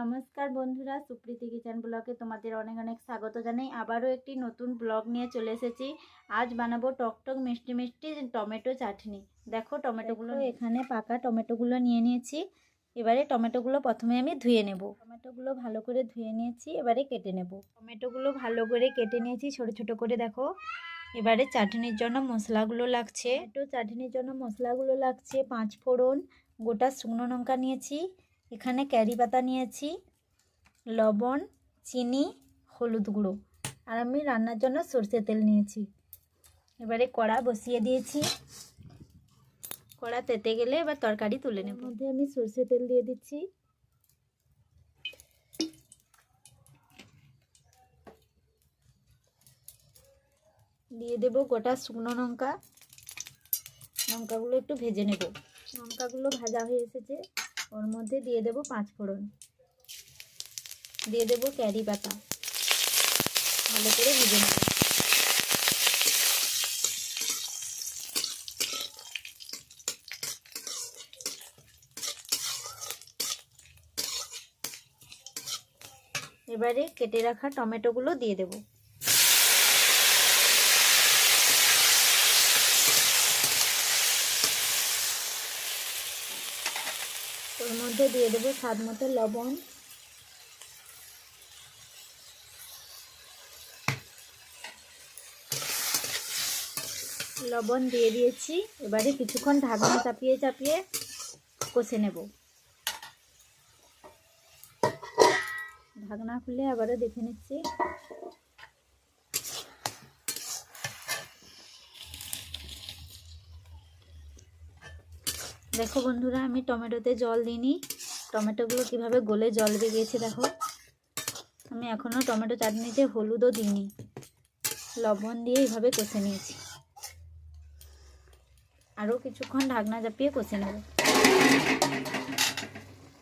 নমস্কার বন্ধুরা, সুপ্রীতি কিচেন ব্লগে তোমাদের অনেক অনেক স্বাগত জানাই। আবারও একটি নতুন ব্লগ নিয়ে চলে এসেছি। আজ বানাবো টকটক মিষ্টি মিষ্টি টমেটো চাটনি। দেখো টমেটোগুলো এখানে পাকা টমেটোগুলো নিয়ে নিয়েছি। এবারে টমেটোগুলো প্রথমে আমি ধুয়ে নেব। টমেটোগুলো ভালো করে ধুয়ে নিয়েছি, এবারে কেটে নেব। টমেটোগুলো ভালো করে কেটে নিয়েছি ছোট ছোট করে। দেখো এবারে চাটনির জন্য মশলাগুলো লাগছে। চাটনির জন্য মশলাগুলো লাগছে 5 ফোড়ন, গোটা শুকনো লঙ্কা নিয়েছি, এখানে ক্যারি পাতা নিয়েছি, লবণ, চিনি, হলুদ গুঁড়ো, আর আমি রান্নার জন্য সরষে তেল নিয়েছি। এবারে কড়া বসিয়ে দিয়েছি। কড়া তেতে গেলে এবার তরকারি তুলে নেব। এর মধ্যে আমি সরষে তেল দিয়ে দিচ্ছি। দিয়ে দেব গোটা শুকনো লঙ্কা। লঙ্কাগুলো একটু ভেজে নেব। লঙ্কাগুলো ভাজা হয়ে এসেছে, ওর মধ্যে দিয়ে দেব 5 ফোড়ন, দিয়ে দেব ক্যারি পাতা, ভালো করে ভেজে নেব। এবারে কেটে রাখা টমেটোগুলো দিয়ে দেব। ওর মধ্যে দিয়ে দেব স্বাদ মতো লবণ, লবণ দিয়ে দিয়েছি। এবারে কিছুক্ষণ ঢাকনা চাপিয়ে চাপিয়ে কষে নেব। ঢাকনা খুলে আবারও দেখে নিচ্ছি। দেখো বন্ধুরা, আমি টমেটোতে জল দিইনি। টমেটোগুলো কিভাবে গলে জল বেরিয়েছে দেখো। আমি এখনও টমেটো চাটনিতে হলুদও দিইনি, লবণ দিয়ে এইভাবে কষে নিয়েছি। আরও কিছুক্ষণ ঢাকনা চাপিয়ে কষে নেব।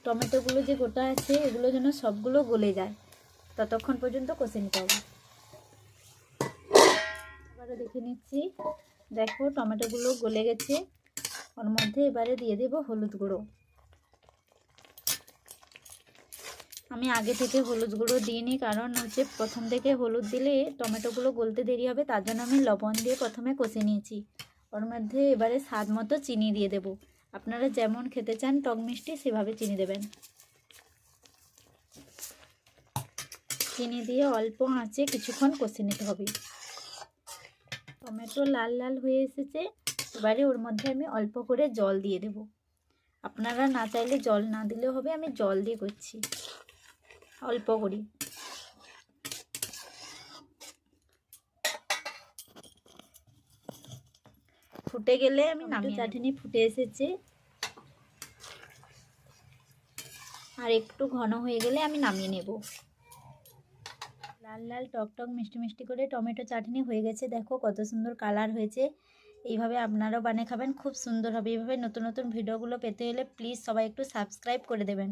টমেটোগুলো যে গোটা আছে এগুলো যেন সবগুলো গলে যায়, ততক্ষণ পর্যন্ত কষে নিতে হবে। এবারে দেখে নিচ্ছি। দেখো টমেটোগুলো গলে গেছে। ওর মধ্যে এবারে দিয়ে দেব হলুদ গুঁড়ো। আমি আগে থেকে হলুদ গুঁড়ো দিইনি, কারণ হচ্ছে প্রথম থেকে হলুদ দিলে টমেটোগুলো গলতে দেরি হবে, তার জন্য আমি লবণ দিয়ে প্রথমে কষে নিয়েছি। ওর মধ্যে এবারে স্বাদ মতো চিনি দিয়ে দেব। আপনারা যেমন খেতে চান টক মিষ্টি সেভাবে চিনি দেবেন। চিনি দিয়ে অল্প আঁচে কিছুক্ষণ কষে নিতে হবে। টমেটো লাল লাল হয়ে এসেছে। এবারে ওর মধ্যে আমি অল্প করে জল দিয়ে দেব। আপনারা না চাইলে জল না দিলেও হবে, আমি জল দিয়ে করছি অল্প করে। ফুটে গেলে আমি নামিয়ে চাটনি ফুটে এসেছে, আর একটু ঘন হয়ে গেলে আমি নামিয়ে নেব। লাল লাল টকটক মিষ্টি মিষ্টি করে টমেটো চাটনি হয়ে গেছে। দেখো কত সুন্দর কালার হয়েছে। এইভাবে আপনারাও বানিয়ে খাবেন, খুব সুন্দর হবে। এইভাবে নতুন নতুন ভিডিওগুলো পেতে হলে প্লিজ সবাই একটু সাবস্ক্রাইব করে দেবেন।